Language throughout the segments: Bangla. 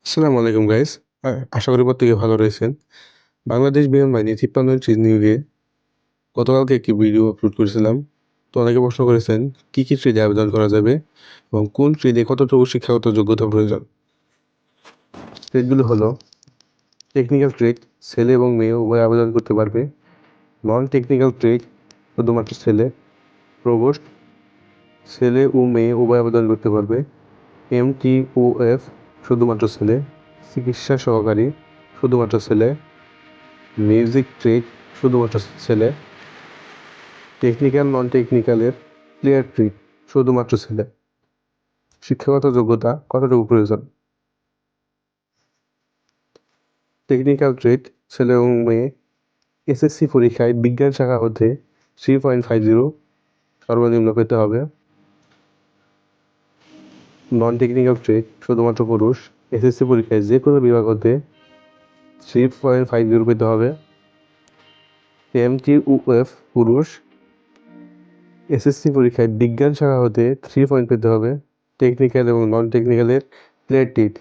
আসসালামু আলাইকুম গাইস। আশা করি প্রত্যেকে ভালো রয়েছেন। বাংলাদেশ বিমান বাহিনী ৫৩ ট্রেড নিয়োগে গতকালকে একটি ভিডিও আপলোড করেছিলাম। তো অনেকে প্রশ্ন করেছেন কী ট্রেডে আবেদন করা যাবে এবং কোন ট্রেডে কতটুকু শিক্ষাগত যোগ্যতা প্রয়োজন। ট্রেডগুলো হলো টেকনিক্যাল ট্রেড, ছেলে এবং মেয়ে উভয় আবেদন করতে পারবে। নন টেকনিক্যাল ট্রেড শুধুমাত্র ছেলে। প্রবোস্ট, ছেলে ও মেয়ে উভয় আবেদন করতে পারবে। MTOF শুধুমাত্র ছেলে। চিকিৎসা সহকারী শুধুমাত্র ছেলে। মিউজিক ট্রেড শুধুমাত্র ছেলে। টেকনিক্যাল নন টেকনিক্যালের প্লেয়ার ট্রেড শুধুমাত্র ছেলে। শিক্ষাগত যোগ্যতা কতটুকু প্রয়োজন। টেকনিক্যাল ট্রেড ছেলে এবং মেয়ে SSC পরীক্ষায় বিজ্ঞান শাখা হতে 3.50 সর্বনিম্ন পেতে হবে। নন টেকনিক্যাল ট্রেড শুধুমাত্র পুরুষ, SSC পরীক্ষায় যে কোনো বিভাগ হতে 3.50 পেতে হবে। MTOF পুরুষ, SSC পরীক্ষায় বিজ্ঞান শাখা হতে 3 পয়েন্ট পেতে হবে। টেকনিক্যাল এবং নন টেকনিক্যালের প্লেয়ার ট্রেড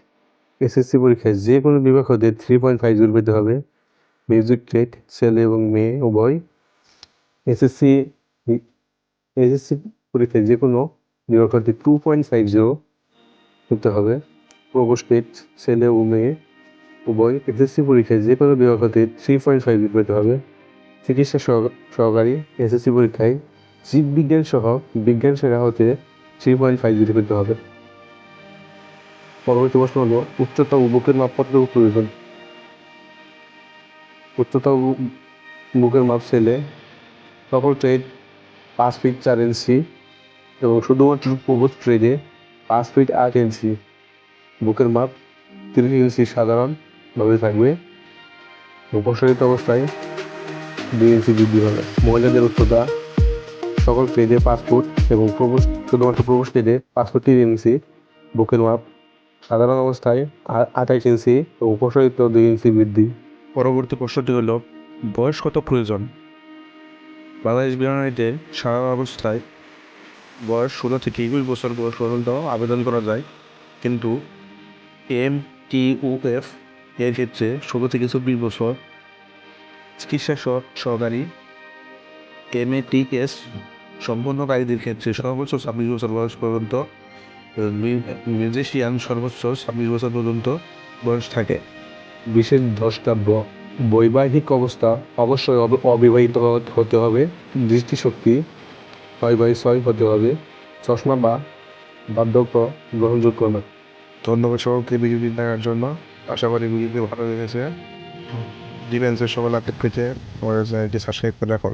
SSC পরীক্ষায় যে কোনো বিভাগ হতে 3.50 পেতে হবে। মিউজিক ট্রেড ছেলে এবং মেয়ে উভয় SSC পরীক্ষায় যে কোনো বিভাগ হতে 2.50 পেতে হবে। প্রবোস্ট ট্রেড ছেলে ও মেয়ে উভয় SSC পরীক্ষায় যে কোনো বিভাগ হতে 3.50 পেতে হবে। চিকিৎসা সহকারী SSC পরীক্ষায় জীববিজ্ঞান সহ বিজ্ঞান শাখা হতে 3.50 পেতে হবে। পরবর্তী প্রশ্ন হলো উচ্চতা ও বুকের মাপ কতটুকু প্রয়োজন। উচ্চতা ও বুকের মাপ ছেলে সকল ট্রেড 5 ফিট 4 ইঞ্চি এবং শুধুমাত্র প্রবোস্ট ট্রেডে 5 ফিট 8 ইঞ্চি। বুকের মাপ 30 ইঞ্চি সাধারণভাবে থাকবে। অপসারিত অবস্থায় 2 ইঞ্চি বৃদ্ধি পাবে। মহিলাদের উচ্চতা সকল ট্রেডে 5 ফুট এবং শুধুমাত্র প্রবোস্ট ট্রেডে 5 ফুট 3 ইঞ্চি। বুকের মাপ সাধারণ অবস্থায় 28 ইঞ্চি ও প্রসারিত 2 ইঞ্চি বৃদ্ধি। পরবর্তী প্রশ্নটি হল বয়স কত প্রয়োজন। বাংলাদেশ বিমান বাহিনীতে সাধারণ অবস্থায় বয়স 16 থেকে 21 বছর বয়স পর্যন্ত আবেদন করা যায়, কিন্তু MTOF এর ক্ষেত্রে 16 থেকে 24 বছর, চিকিৎসা সহকারী MATS সম্পন্নকারীদের ক্ষেত্রে সর্বোচ্চ 26 বছর বয়স পর্যন্ত, মিউজিশিয়ান সর্বোচ্চ 26 বছর পর্যন্ত বয়স থাকে। বিশেষ দ্রষ্টব্য বৈবাহিক অবস্থা অবশ্যই অবিবাহিত হতে হবে। দৃষ্টিশক্তি 6/6 হতে হবে। চশমা বা বার্ধক্য গ্রহণযোগ্য না। ধন্যবাদ সবাইকে ভিডিওটি দেখার জন্য। আশা করি ভিডিওটি ভালো লেগেছে। ডিফেন্সের সকল আপডেট পেতে আমাদের চ্যানেলটি সাবস্ক্রাইব করে রাখুন।